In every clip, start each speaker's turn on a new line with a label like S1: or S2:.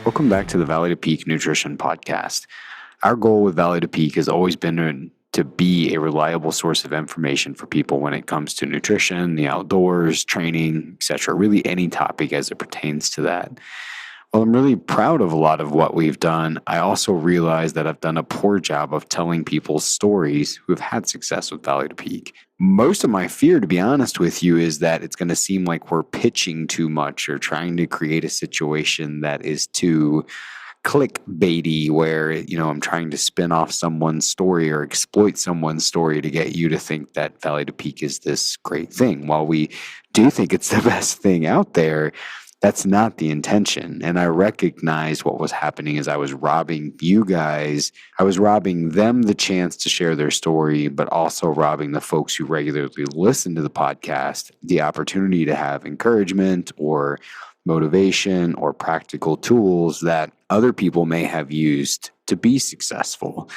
S1: Welcome back to the Valley to Peak Nutrition Podcast. Our goal with Valley to Peak has always been to be a reliable source of information for people when it comes to nutrition, the outdoors, training, etc. Really any topic as it pertains to that. While I'm really proud of a lot of what we've done, I also realize that I've done a poor job of telling people stories who have had success with Valley to Peak. Most of my fear, to be honest with you, is that it's going to seem like we're pitching too much or trying to create a situation that is too clickbaity, where, I'm trying to spin off someone's story or exploit someone's story to get you to think that Valley to Peak is this great thing. While we do think it's the best thing out there, that's not the intention. And I recognized what was happening is I was robbing you guys. I was robbing them the chance to share their story, but also robbing the folks who regularly listen to the podcast the opportunity to have encouragement or motivation or practical tools that other people may have used to be successful.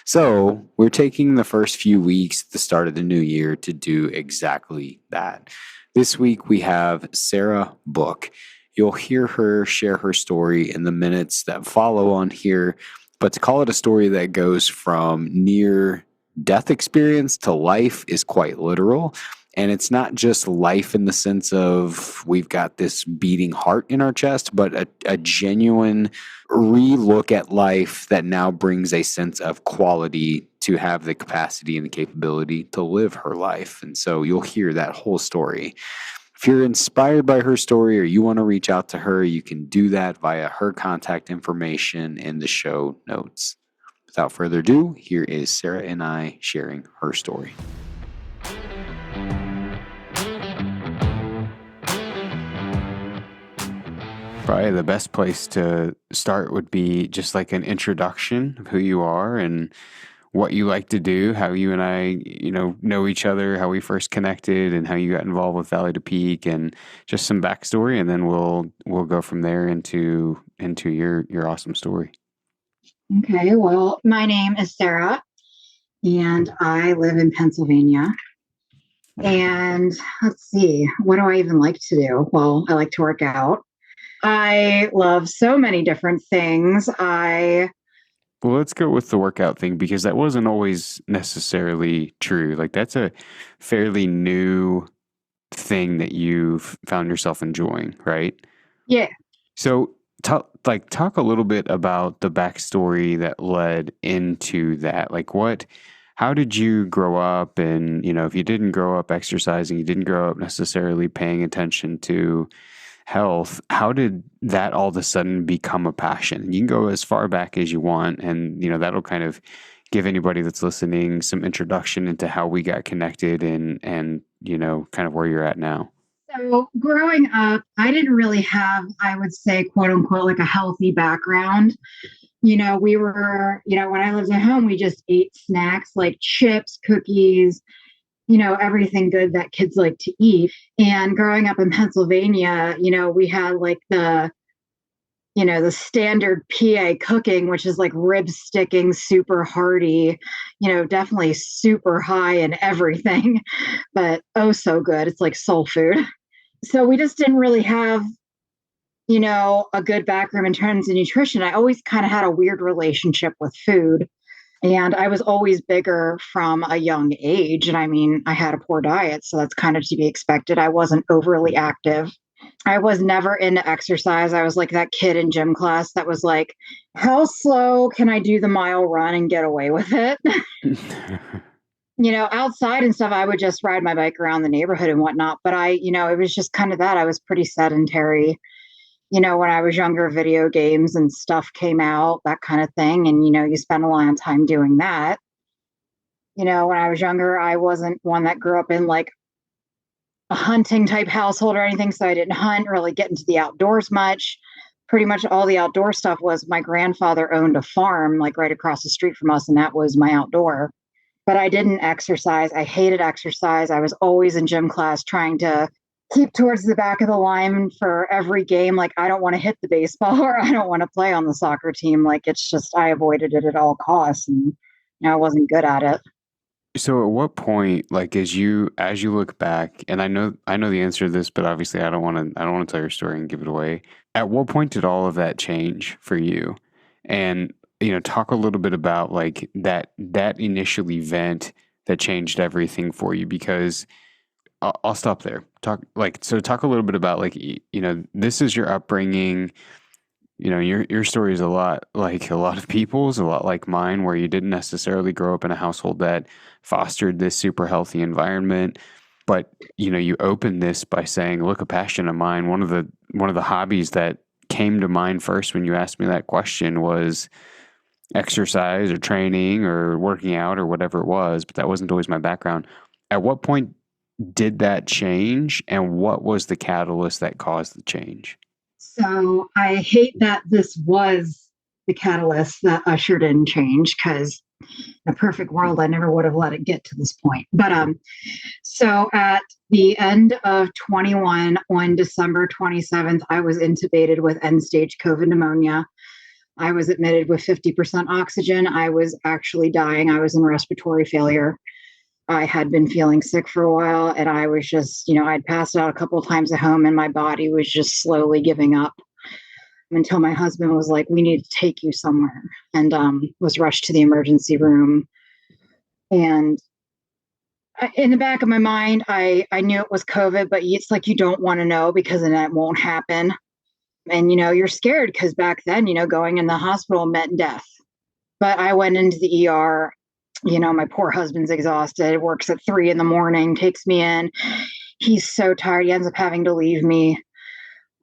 S1: So we're taking the first few weeks at the start of the new year to do exactly that. This week we have Sarah Book. You'll hear her share her story in the minutes that follow on here, but to call it a story that goes from near death experience to life is quite literal. And it's not just life in the sense of we've got this beating heart in our chest, but a genuine re-look at life that now brings a sense of quality to have the capacity and the capability to live her life. And so you'll hear that whole story. If you're inspired by her story or you want to reach out to her, you can do that via her contact information in the show notes. Without further ado, here is Sarah and I sharing her story. Probably the best place to start would be just like an introduction of who you are and what you like to do, how you and I, know each other, how we first connected, and how you got involved with Valley to Peak, and just some backstory, and then we'll go from there into your awesome story.
S2: Okay, well, my name is Sarah, and I live in Pennsylvania. And let's see, what do I even like to do? Well, I like to work out. I love so many different things.
S1: Well, let's go with the workout thing, because that wasn't always necessarily true. Like, that's a fairly new thing that you've found yourself enjoying, right?
S2: Yeah.
S1: So talk a little bit about the backstory that led into that. Like, how did you grow up? And, if you didn't grow up exercising, you didn't grow up necessarily paying attention to health, how did that all of a sudden become a passion? You can go as far back as you want, and that'll kind of give anybody that's listening some introduction into how we got connected and kind of where you're at now.
S2: So growing up, I didn't really have, I would say, quote unquote, like a healthy background. We were, when I lived at home, we just ate snacks like chips, cookies, everything good that kids like to eat. And growing up in Pennsylvania, we had like the standard PA cooking, which is like rib sticking, super hearty, definitely super high in everything, but oh so good. It's like soul food. So we just didn't really have, a good background in terms of nutrition. I always kind of had a weird relationship with food. And I was always bigger from a young age. And I mean, I had a poor diet, so that's kind of to be expected. I wasn't overly active. I was never into exercise. I was like that kid in gym class that was like, how slow can I do the mile run and get away with it? Outside and stuff, I would just ride my bike around the neighborhood and whatnot. But it was just kind of that. I was pretty sedentary. When I was younger, video games and stuff came out, that kind of thing. And, you spend a lot of time doing that. When I was younger, I wasn't one that grew up in like a hunting type household or anything. So I didn't hunt, really get into the outdoors much. Pretty much all the outdoor stuff was my grandfather owned a farm like right across the street from us. And that was my outdoor. But I didn't exercise. I hated exercise. I was always in gym class trying to keep towards the back of the line for every game. Like, I don't want to hit the baseball or I don't want to play on the soccer team. Like, it's just, I avoided it at all costs, and I wasn't good at it.
S1: So at what point, like as you look back, and I know the answer to this, but obviously I don't want to tell your story and give it away. At what point did all of that change for you? And talk a little bit about like that initial event that changed everything for you because I'll stop there. Talk a little bit about like this is your upbringing. Your story is a lot like a lot of people's, a lot like mine, where you didn't necessarily grow up in a household that fostered this super healthy environment. But you opened this by saying, "Look, a passion of mine." One of the hobbies that came to mind first when you asked me that question was exercise or training or working out or whatever it was. But that wasn't always my background. At what point did that change, and what was the catalyst that caused the change?
S2: So I hate that this was the catalyst that ushered in change because in a perfect world, I never would have let it get to this point. But so at the end of 21, on December 27th, I was intubated with end stage COVID pneumonia. I was admitted with 50% oxygen. I was actually dying. I was in respiratory failure. I had been feeling sick for a while, and I was just, I'd passed out a couple of times at home, and my body was just slowly giving up until my husband was like, "We need to take you somewhere," and was rushed to the emergency room. And in the back of my mind, I knew it was COVID, but it's like you don't want to know because then it won't happen. And you're scared because back then, going in the hospital meant death. But I went into the ER. My poor husband's exhausted, works at 3 a.m, takes me in. He's so tired. He ends up having to leave me.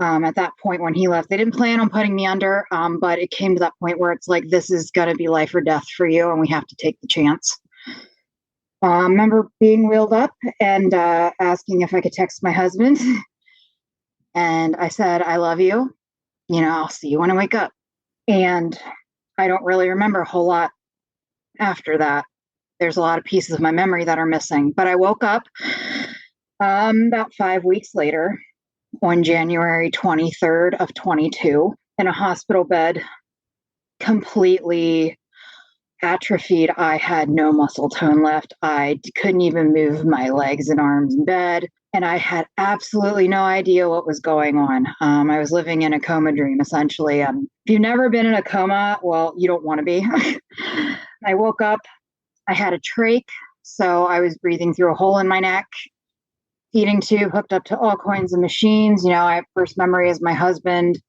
S2: At that point, when he left, they didn't plan on putting me under, but it came to that point where it's like, this is going to be life or death for you, and we have to take the chance. I remember being wheeled up and asking if I could text my husband. And I said, "I love you. I'll see you when I wake up." And I don't really remember a whole lot after that. There's a lot of pieces of my memory that are missing. But I woke up about 5 weeks later on January 23rd of 22 in a hospital bed, completely atrophied. I had no muscle tone left. I couldn't even move my legs and arms in bed. And I had absolutely no idea what was going on. I was living in a coma dream, essentially. If you've never been in a coma, well, you don't want to be. I woke up. I had a trach, so I was breathing through a hole in my neck, feeding tube hooked up to all kinds of machines. I first memory is my husband,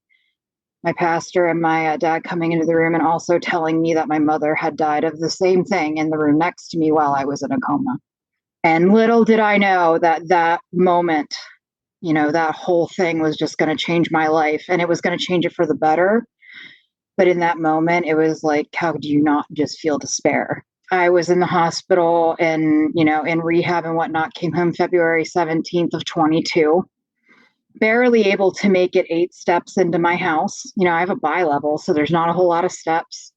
S2: my pastor, and my dad coming into the room and also telling me that my mother had died of the same thing in the room next to me while I was in a coma. And little did I know that moment, that whole thing was just going to change my life, and it was going to change it for the better. But in that moment, it was like, how do you not just feel despair? I was in the hospital and, in rehab and whatnot, came home February 17th of 22, barely able to make it 8 steps into my house. I have a bi-level, so there's not a whole lot of steps.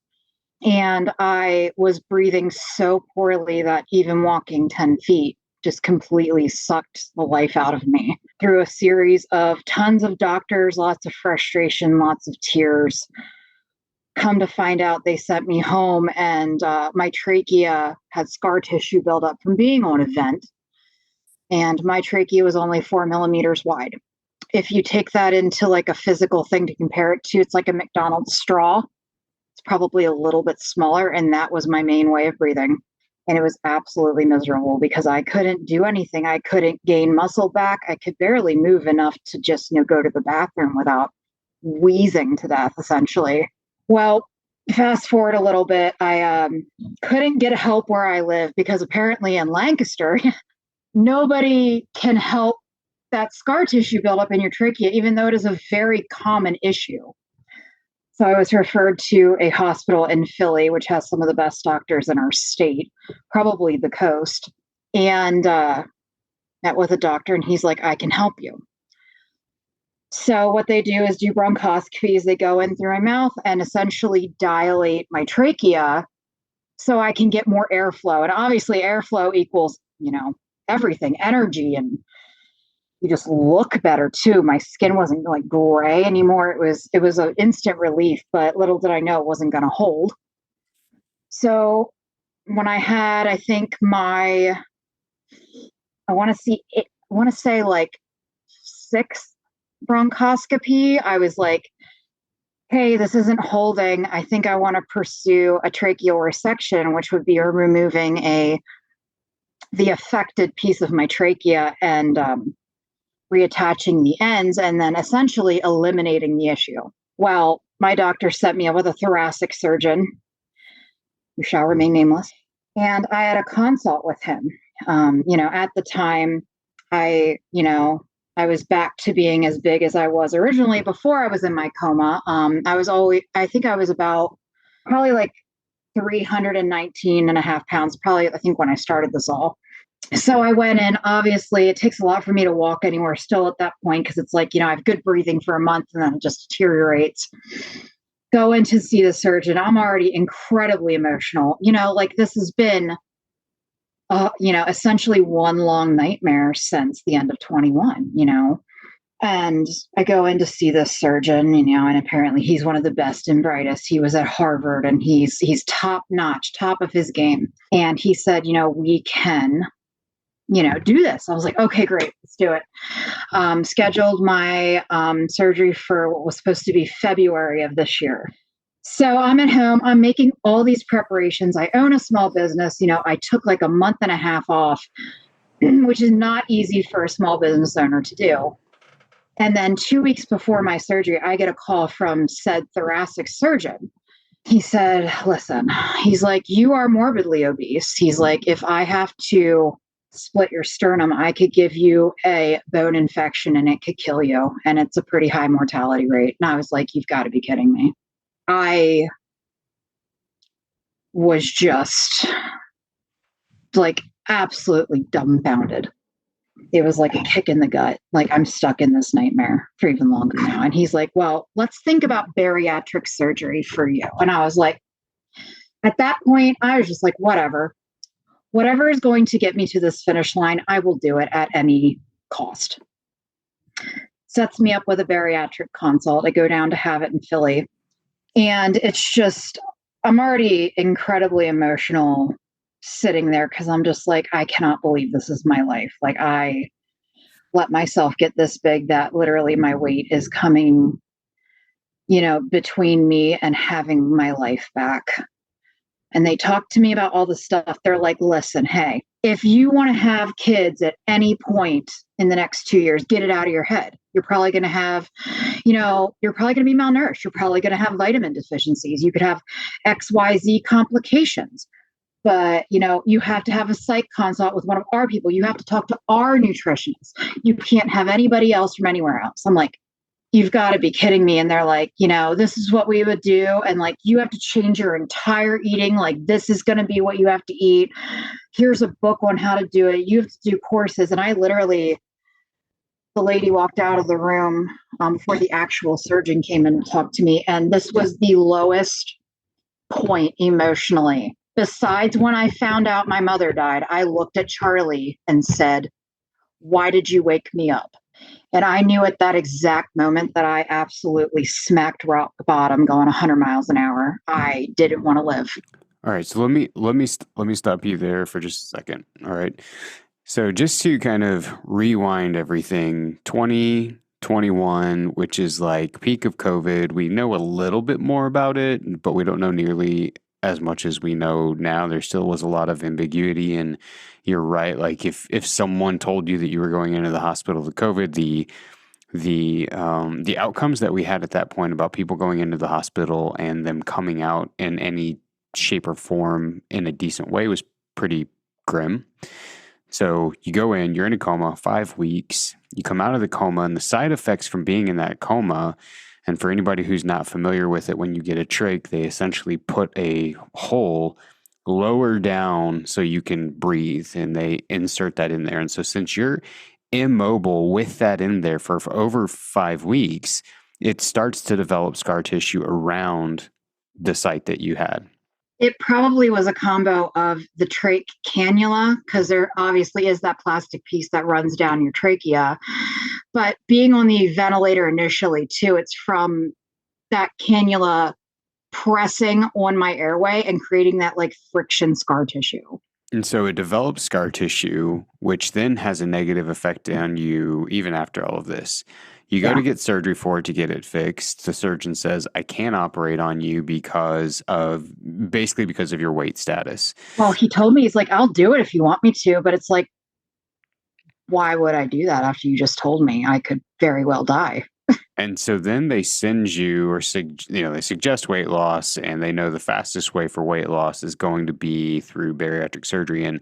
S2: And I was breathing so poorly that even walking 10 feet just completely sucked the life out of me. Through a series of tons of doctors, lots of frustration, lots of tears. Come to find out, they sent me home, and my trachea had scar tissue buildup from being on a vent. And my trachea was only 4 millimeters wide. If you take that into like a physical thing to compare it to, it's like a McDonald's straw. It's probably a little bit smaller, and that was my main way of breathing. And it was absolutely miserable because I couldn't do anything. I couldn't gain muscle back. I could barely move enough to just go to the bathroom without wheezing to death, essentially. Well, fast forward a little bit, I couldn't get help where I live because apparently in Lancaster, nobody can help that scar tissue buildup in your trachea, even though it is a very common issue. So I was referred to a hospital in Philly, which has some of the best doctors in our state, probably the coast. And met with a doctor, and he's like, "I can help you." So what they do is do bronchoscopies. They go in through my mouth and essentially dilate my trachea so I can get more airflow. And obviously airflow equals, everything, energy, and you just look better too. My skin wasn't like gray anymore. It was an instant relief, but little did I know it wasn't going to hold. So when I had, I think I want to say like sixth bronchoscopy, I was like, hey, this isn't holding. I think I want to pursue a tracheal resection, which would be removing the affected piece of my trachea and reattaching the ends and then essentially eliminating the issue. Well, my doctor set me up with a thoracic surgeon who shall remain nameless. And I had a consult with him. At the time, I was back to being as big as I was originally before I was in my coma. I think I was about probably like 319 and a half pounds, probably, I think, when I started this all. So I went in. Obviously, it takes a lot for me to walk anywhere still at that point because it's like, I have good breathing for a month and then it just deteriorates. Go in to see the surgeon. I'm already incredibly emotional. Like this has been, essentially one long nightmare since the end of 21. And I go in to see this surgeon, and apparently he's one of the best and brightest. He was at Harvard and he's top notch, top of his game. And he said, we can do this. I was like, okay, great, let's do it. Scheduled my surgery for what was supposed to be February of this year. So I'm at home, I'm making all these preparations. I own a small business. I took like a month and a half off, which is not easy for a small business owner to do. And then 2 weeks before my surgery, I get a call from said thoracic surgeon. He said, listen, he's like, you are morbidly obese. He's like, if I have to split your sternum, I could give you a bone infection and it could kill you. And it's a pretty high mortality rate. And I was like, you've got to be kidding me. I was just like absolutely dumbfounded. It was like a kick in the gut. Like, I'm stuck in this nightmare for even longer now. And he's like, well, let's think about bariatric surgery for you. And I was like, at that point, I was just like, whatever is going to get me to this finish line, I will do it at any cost. Sets me up with a bariatric consult. I go down to have it in Philly. And it's just, I'm already incredibly emotional sitting there because I'm just like, I cannot believe this is my life. Like, I let myself get this big that literally my weight is coming, between me and having my life back. And they talk to me about all this stuff. They're like, listen, hey, if you want to have kids at any point in the next 2 years, get it out of your head. You're probably going to have, you're probably going to be malnourished. You're probably going to have vitamin deficiencies. You could have XYZ complications. But, you have to have a psych consult with one of our people. You have to talk to our nutritionists. You can't have anybody else from anywhere else. I'm like, you've got to be kidding me. And they're like, this is what we would do. And like, you have to change your entire eating. Like, this is going to be what you have to eat. Here's a book on how to do it. You have to do courses. And I literally, the lady walked out of the room before the actual surgeon came in and talked to me. And this was the lowest point emotionally. Besides when I found out my mother died, I looked at Charlie and said, why did you wake me up? And I knew at that exact moment that I absolutely smacked rock bottom going 100 miles an hour. I didn't want to live.
S1: All right, so let me stop you there for just a second. All right. So just to kind of rewind everything, 2021, which is like peak of COVID, we know a little bit more about it, but we don't know nearly as much as we know now. There still was a lot of ambiguity, and you're right. Like if someone told you that you were going into the hospital with COVID, the outcomes that we had at that point about people going into the hospital and them coming out in any shape or form in a decent way was pretty grim. So you go in, you're in a coma, 5 weeks, you come out of the coma, and the side effects from being in that coma, and for anybody who's not familiar with it, when you get a trach, they essentially put a hole lower down so you can breathe, and they insert that in there. And so since you're immobile with that in there for over 5 weeks, it starts to develop scar tissue around the site that you had.
S2: It probably was a combo of the trach cannula, because there obviously is that plastic piece that runs down your trachea. But being on the ventilator initially, too, it's from that cannula pressing on my airway and creating that like friction scar tissue.
S1: And so it develops scar tissue, which then has a negative effect on you even after all of this. You go
S2: Yeah.
S1: to get surgery for it to get it fixed. The surgeon says, I can't operate on you because of your weight status.
S2: Well, he told me, he's like, I'll do it if you want me to, but it's like, why would I do that after you just told me I could very well die?
S1: And so then they send you, or they suggest weight loss, and they know the fastest way for weight loss is going to be through bariatric surgery. And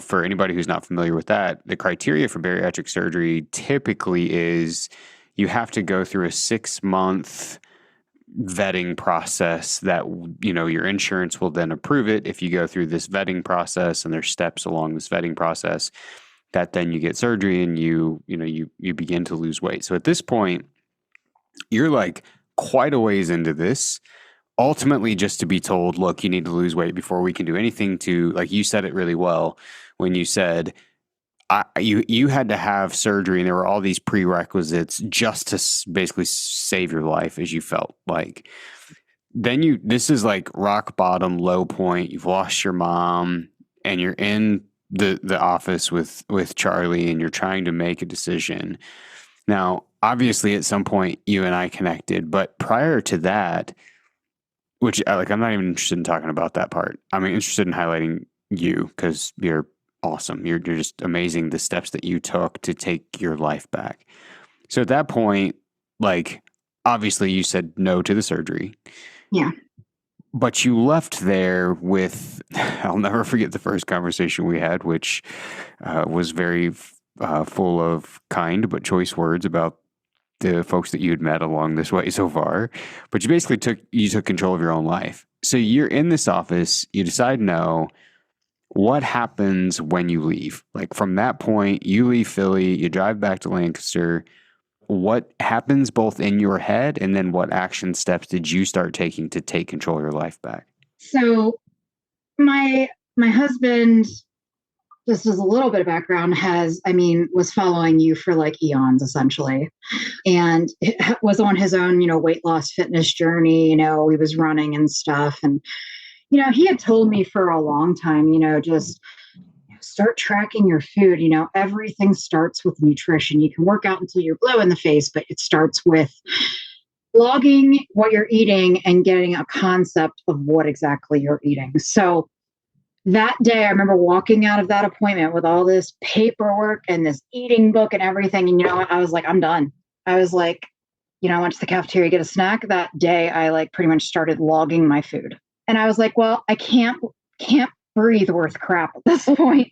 S1: for anybody who's not familiar with that, the criteria for bariatric surgery typically is you have to go through a 6-month vetting process that your insurance will then approve it. If you go through this vetting process, and there's steps along this vetting process, that then you get surgery and you begin to lose weight. So at this point, you're like quite a ways into this, ultimately just to be told, look, you need to lose weight before we can do anything to, like you said it really well when you said you had to have surgery and there were all these prerequisites just to basically save your life, as you felt like. Then this is like rock bottom, low point. You've lost your mom and you're in the office with Charlie and you're trying to make a decision. Now, obviously, at some point, you and I connected, but prior to that, which I'm not even interested in talking about that part. I'm interested in highlighting you because you're awesome. You're just amazing. The steps that you took to take your life back. So at that point, obviously, you said no to the surgery.
S2: Yeah.
S1: But you left there with, I'll never forget the first conversation we had, which was very full of kind but choice words about the folks that you had met along this way so far. But you basically took control of your own life. So you're in this office, you decide no. What happens when you leave? Like from that point, you leave Philly, you drive back to Lancaster. What happens both in your head, and then what action steps did you start taking to take control of your life back?
S2: So my husband, just as a little bit of background, was following you for like eons essentially, and was on his own, weight loss fitness journey. He was running and stuff. And, he had told me for a long time, just start tracking your food. Everything starts with nutrition. You can work out until you're blue in the face, but it starts with logging what you're eating and getting a concept of what exactly you're eating. So that day, I remember walking out of that appointment with all this paperwork and this eating book and everything. And I was like, I'm done. I was like, I went to the cafeteria to get a snack. That day, I pretty much started logging my food. And I was like, well, I can't breathe worth crap at this point.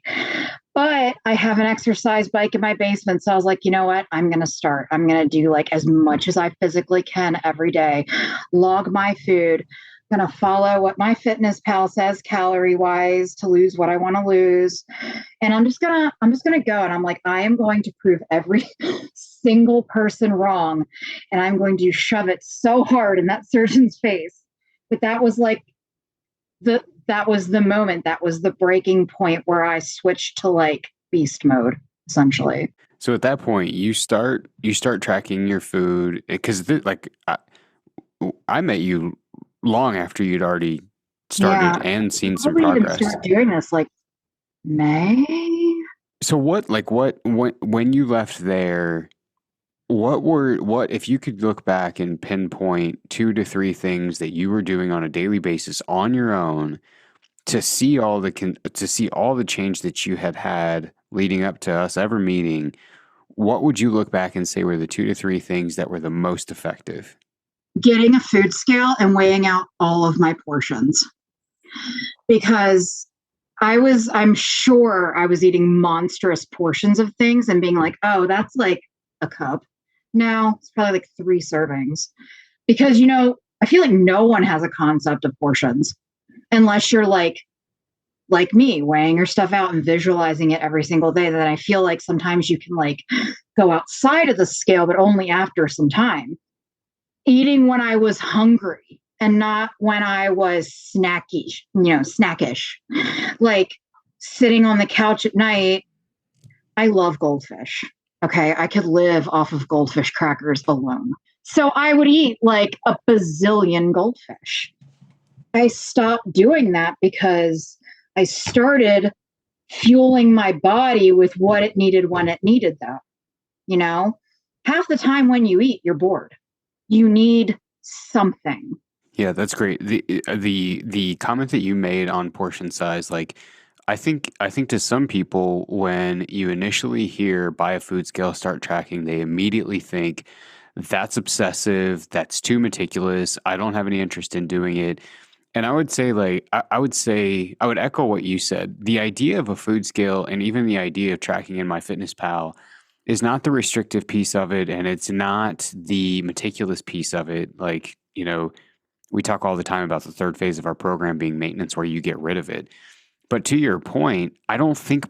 S2: But I have an exercise bike in my basement. So I was like, you know what? I'm going to start. I'm going to do as much as I physically can every day, log my food. I'm going to follow what my fitness pal says calorie wise to lose what I want to lose. And I'm just going to go. And I'm like, I am going to prove every single person wrong. And I'm going to shove it so hard in that surgeon's face. But that was that was the moment. That was the breaking point where I switched to beast mode, essentially.
S1: So at that point, you start tracking your food because I met you long after you'd already started and seen some progress.
S2: Didn't start doing this May.
S1: So when you left there, what if you could look back and pinpoint 2 to 3 things that you were doing on a daily basis on your own to see all the change that you had leading up to us ever meeting? What would you look back and say were the 2 to 3 things that were the most effective?
S2: Getting a food scale and weighing out all of my portions, because I'm sure I was eating monstrous portions of things and being like, oh, that's like a cup. No, it's probably 3 servings, because, I feel like no one has a concept of portions unless you're like me, weighing your stuff out and visualizing it every single day. Then I feel like sometimes you can go outside of the scale, but only after some time. Eating when I was hungry and not when I was snackish. Sitting on the couch at night. I love goldfish. Okay, I could live off of goldfish crackers alone. So I would eat a bazillion goldfish. I stopped doing that because I started fueling my body with what it needed when it needed that. You know, half the time when you eat, you're bored. You need something.
S1: Yeah, that's great. The comment that you made on portion size, like I think to some people when you initially hear buy a food scale, start tracking, they immediately think that's obsessive, that's too meticulous, I don't have any interest in doing it. And I would say like I would say I would echo what you said. The idea of a food scale and even the idea of tracking in MyFitnessPal is not the restrictive piece of it, and it's not the meticulous piece of it. Like, we talk all the time about the third phase of our program being maintenance where you get rid of it. But to your point, I don't think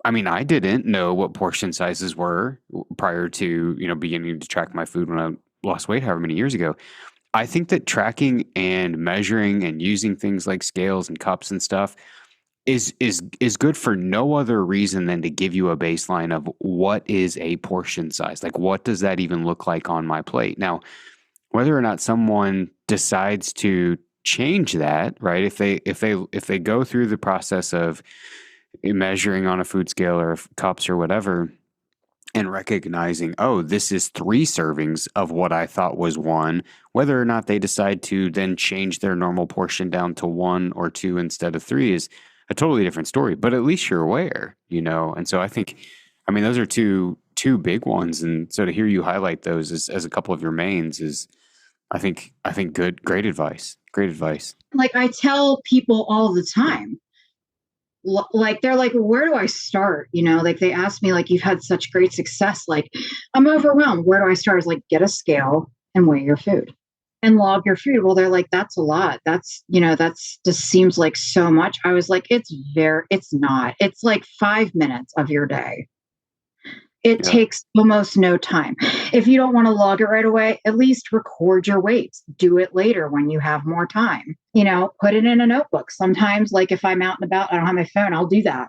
S1: I mean, I didn't know what portion sizes were prior to, beginning to track my food when I lost weight however many years ago. I think that tracking and measuring and using things like scales and cups and stuff is good for no other reason than to give you a baseline of what is a portion size. Like what does that even look like on my plate? Now, whether or not someone decides to change that, right? If they go through the process of measuring on a food scale or cups or whatever and recognizing, oh, this is 3 servings of what I thought was 1, whether or not they decide to then change their normal portion down to 1 or 2 instead of 3 is a totally different story, but at least you're aware. And so I think, I mean, those are two big ones. And so to hear you highlight those as a couple of your mains is, I think great advice. Great advice.
S2: Like I tell people all the time, like they're like, well, where do I start? Like they ask me, like, you've had such great success. Like, I'm overwhelmed. Where do I start? Is like, get a scale and weigh your food and log your food. Well, they're like, that's a lot. That's just seems like so much. I was like, it's not. It's like 5 minutes of your day. It
S1: Yeah.
S2: takes almost no time. If you don't want to log it right away, at least record your weights. Do it later when you have more time. Put it in a notebook. Sometimes, like if I'm out and about, I don't have my phone, I'll do that.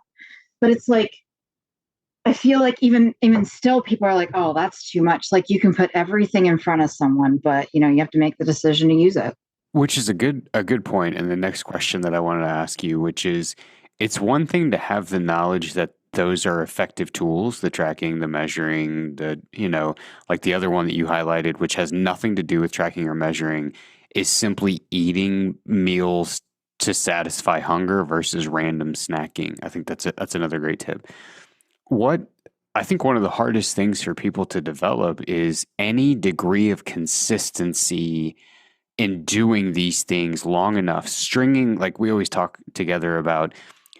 S2: But it's like, I feel like even still, people are like, oh, that's too much. Like you can put everything in front of someone, but you have to make the decision to use it.
S1: Which is a good point. And the next question that I wanted to ask you, which is, it's one thing to have the knowledge that those are effective tools, the tracking, the measuring, like the other one that you highlighted, which has nothing to do with tracking or measuring, is simply eating meals to satisfy hunger versus random snacking. I think that's another great tip. What I think one of the hardest things for people to develop is any degree of consistency in doing these things long enough, stringing, like we always talk together about,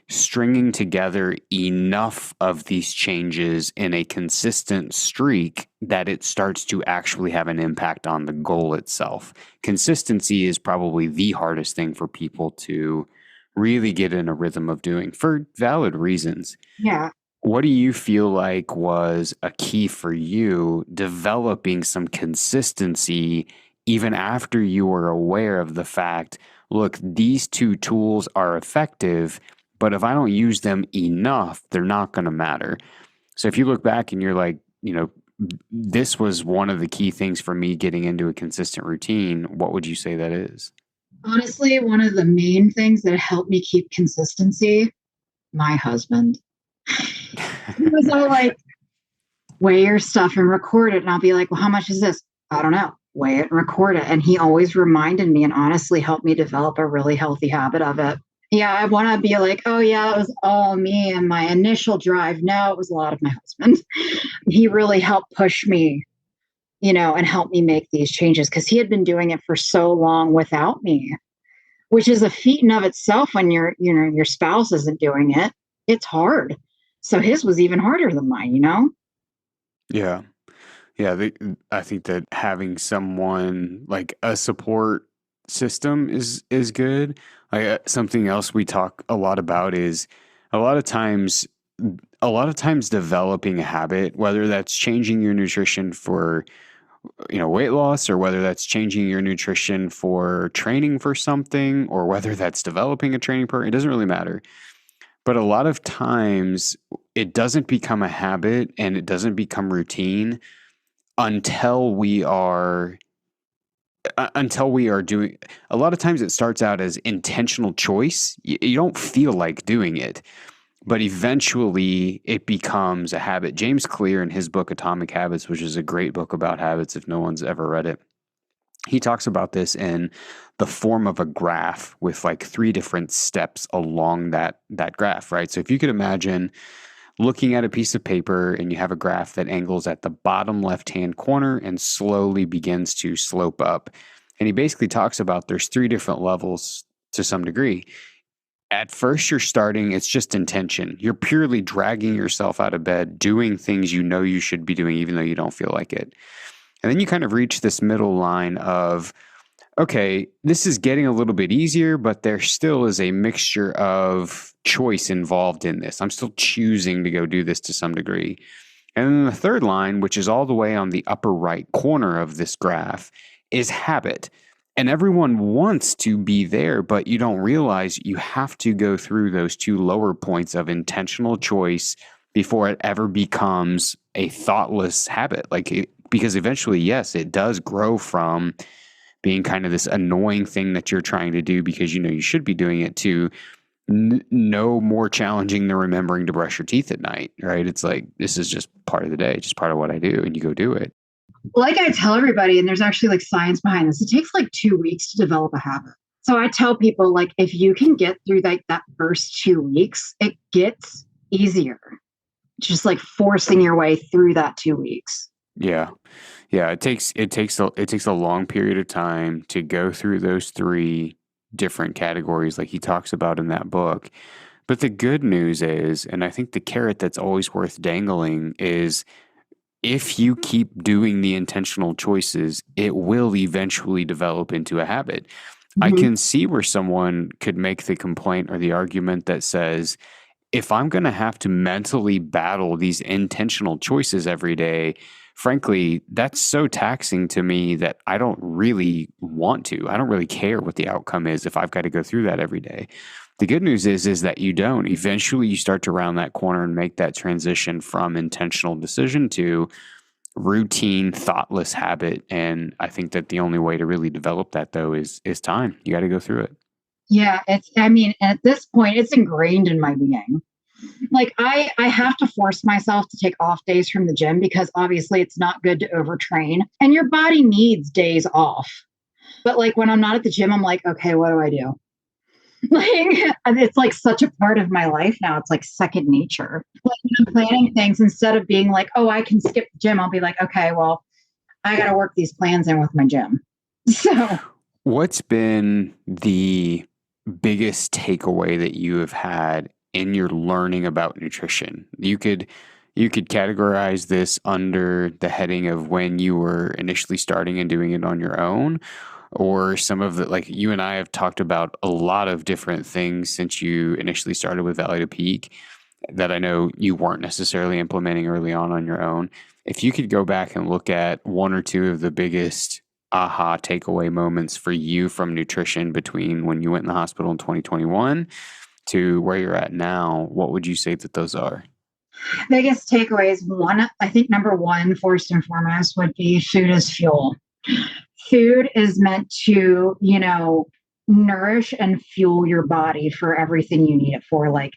S1: stringing together enough of these changes in a consistent streak that it starts to actually have an impact on the goal itself. Consistency is probably the hardest thing for people to really get in a rhythm of doing for valid reasons.
S2: Yeah.
S1: What do you feel like was a key for you developing some consistency even after you were aware of the fact, look, these two tools are effective, but if I don't use them enough, they're not going to matter. So if you look back and you're like, this was one of the key things for me getting into a consistent routine, what would you say that is?
S2: Honestly, one of the main things that helped me keep consistency, my husband. He was all like, weigh your stuff and record it. And I'll be like, well, how much is this? I don't know. Weigh it and record it. And he always reminded me and honestly helped me develop a really healthy habit of it. Yeah, I want to be like, oh, yeah, it was all me and my initial drive. No, it was a lot of my husband. He really helped push me, and help me make these changes because he had been doing it for so long without me, which is a feat in of itself when your spouse isn't doing it. It's hard. So his was even harder than mine.
S1: Yeah. Yeah. I think that having someone like a support system is good. Like something else we talk a lot about is a lot of times a lot of times developing a habit, whether that's changing your nutrition for weight loss, or whether that's changing your nutrition for training for something, or whether that's developing a training program, it doesn't really matter. But a lot of times it doesn't become a habit and it doesn't become routine until we are until we are doing, a lot of times it starts out as intentional choice. You don't feel like doing it, but eventually it becomes a habit. James Clear, in his book Atomic Habits, which is a great book about habits if no one's ever read it, he talks about this in the form of a graph with like 3 different steps along that graph, right? So if you could imagine looking at a piece of paper and you have a graph that angles at the bottom left-hand corner and slowly begins to slope up. And he basically talks about there's 3 different levels to some degree. At first, you're starting, it's just intention. You're purely dragging yourself out of bed, doing things you know you should be doing, even though you don't feel like it. And then you kind of reach this middle line of, okay, this is getting a little bit easier, but there still is a mixture of choice involved in this. I'm still choosing to go do this to some degree. And then the third line, which is all the way on the upper right corner of this graph, is habit. And everyone wants to be there, but you don't realize you have to go through those 2 lower points of intentional choice before it ever becomes a thoughtless habit. Because eventually, yes, it does grow from being kind of this annoying thing that you're trying to do because you know you should be doing it to no more challenging than remembering to brush your teeth at night, right? It's like, this is just part of the day, just part of what I do, and you go do it.
S2: Like I tell everybody, and there's actually like science behind this, it takes like 2 weeks to develop a habit. So I tell people, like, if you can get through like that first 2 weeks, it gets easier. Just like forcing your way through that 2 weeks.
S1: Yeah. Yeah. It takes a long period of time to go through those 3 different categories like he talks about in that book. But the good news is, and I think the carrot that's always worth dangling is, if you keep doing the intentional choices, it will eventually develop into a habit. I can see where someone could make the complaint or the argument that says, if I'm going to have to mentally battle these intentional choices every day, frankly, that's so taxing to me that I don't really want to. I don't really care what the outcome is if I've got to go through that every day. The good news is that you don't. Eventually, you start to round that corner and make that transition from intentional decision to routine, thoughtless habit. And I think that the only way to really develop that, though, is time. You got to go through it.
S2: Yeah, I mean, at this point, it's ingrained in my being. Like I have to force myself to take off days from the gym because obviously it's not good to overtrain and your body needs days off. But like when I'm not at the gym, I'm like, okay, what do I do? Like it's like such a part of my life now. It's like second nature. Like when I'm planning things, instead of being like, oh, I can skip the gym, I'll be like, okay, well, I got to work these plans in with my gym. So
S1: what's been the biggest takeaway that you have had in your learning about nutrition? You could categorize this under the heading of when you were initially starting and doing it on your own, or some of the, like you and I have talked about a lot of different things since you initially started with Valley to Peak that I know you weren't necessarily implementing early on your own. If you could go back and look at 1 or 2 of the biggest aha takeaway moments for you from nutrition between when you went in the hospital in 2021 to where you're at now, what would you say that those are?
S2: biggest takeaways, one, I think number one, first and foremost, would be food is fuel. Food is meant to, nourish and fuel your body for everything you need it for. Like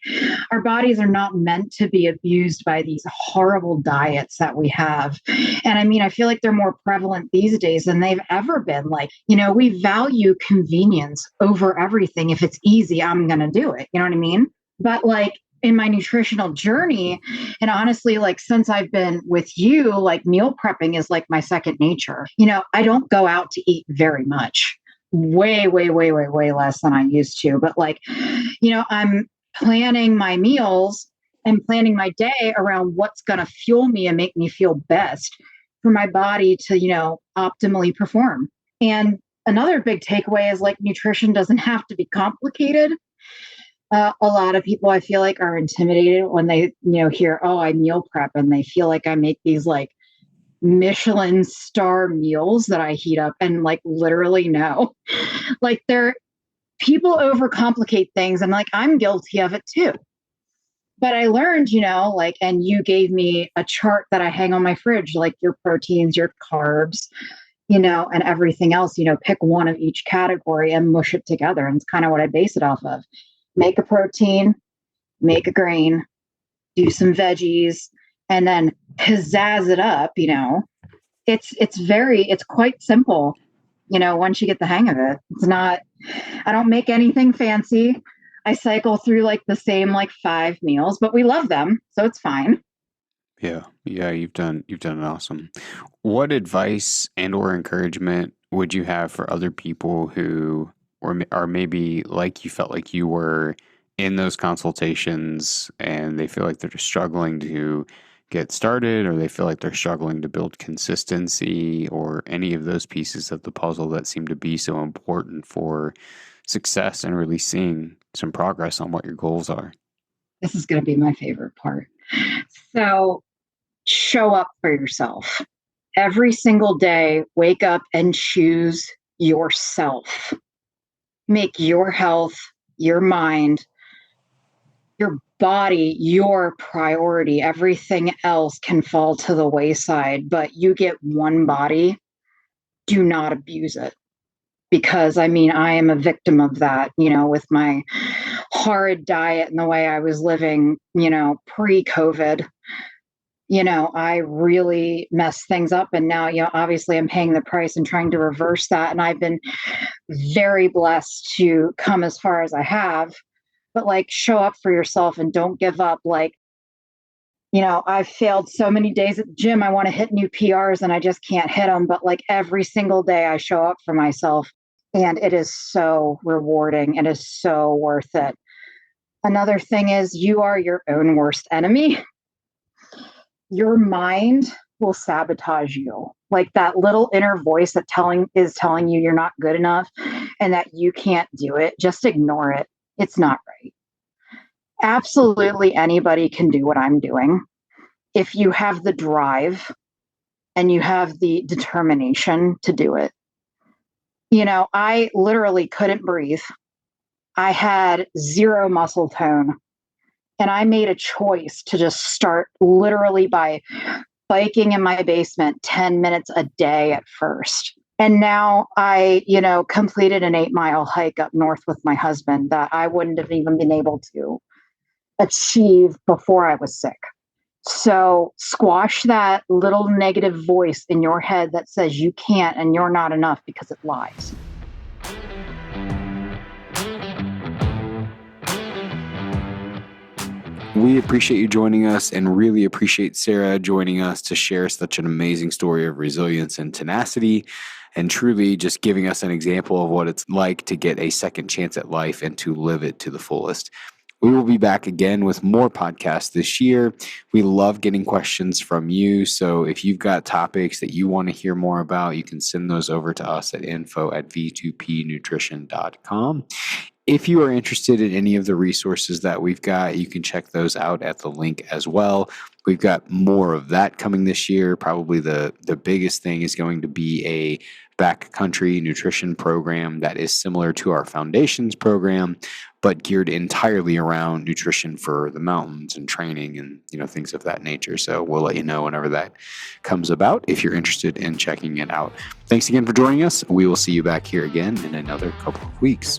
S2: our bodies are not meant to be abused by these horrible diets that we have. And I mean, I feel like they're more prevalent these days than they've ever been. Like, we value convenience over everything. If it's easy, I'm going to do it. You know what I mean? But like in my nutritional journey, and honestly, like since I've been with you, like meal prepping is like my second nature. I don't go out to eat very much. Way, way, way, way, way less than I used to. But like, I'm planning my meals and planning my day around what's going to fuel me and make me feel best for my body to, optimally perform. And another big takeaway is like nutrition doesn't have to be complicated. A lot of people I feel like are intimidated when they, hear, oh, I meal prep, and they feel like I make these like Michelin star meals that I heat up, and like literally no. Like people overcomplicate things, and like I'm guilty of it too. But I learned, and you gave me a chart that I hang on my fridge, like your proteins, your carbs, and everything else, pick one of each category and mush it together. And it's kind of what I base it off of. Make a protein, make a grain, do some veggies, and then pizzazz it up. It's quite simple, once you get the hang of it. It's not, I don't make anything fancy. I cycle through like the same like 5 meals, but we love them, so it's fine.
S1: Yeah. Yeah, you've done an awesome. What advice and or encouragement would you have for other people who are maybe like you felt like you were in those consultations and they feel like they're just struggling to get started, or they feel like they're struggling to build consistency, or any of those pieces of the puzzle that seem to be so important for success and really seeing some progress on what your goals are?
S2: This is going to be my favorite part. So, show up for yourself. Every single day, wake up and choose yourself. Make your health, your mind, your body your priority. Everything else can fall to the wayside, but you get one body. Do not abuse it. Because I mean, I am a victim of that, with my horrid diet and the way I was living, pre COVID. I really messed things up. And now, obviously I'm paying the price and trying to reverse that. And I've been very blessed to come as far as I have. But like, show up for yourself and don't give up. Like, I've failed so many days at the gym. I want to hit new PRs and I just can't hit them. But like every single day I show up for myself, and it is so rewarding. It is so worth it. Another thing is, you are your own worst enemy. Your mind will sabotage you. Like that little inner voice that is telling you you're not good enough and that you can't do it. Just ignore it. It's not right. Absolutely anybody can do what I'm doing if you have the drive and you have the determination to do it. I literally couldn't breathe. I had zero muscle tone. And I made a choice to just start literally by biking in my basement 10 minutes a day at first. And now I, completed an 8-mile hike up north with my husband that I wouldn't have even been able to achieve before I was sick. So squash that little negative voice in your head that says you can't and you're not enough, because it lies.
S1: We appreciate you joining us, and really appreciate Sarah joining us to share such an amazing story of resilience and tenacity, and truly just giving us an example of what it's like to get a second chance at life and to live it to the fullest. We will be back again with more podcasts this year. We love getting questions from you. So if you've got topics that you want to hear more about, you can send those over to us at info@v2pnutrition.com. If you are interested in any of the resources that we've got, you can check those out at the link as well. We've got more of that coming this year. Probably the biggest thing is going to be a backcountry nutrition program that is similar to our foundations program, but geared entirely around nutrition for the mountains and training and things of that nature. So we'll let you know whenever that comes about if you're interested in checking it out. Thanks again for joining us. We will see you back here again in another couple of weeks.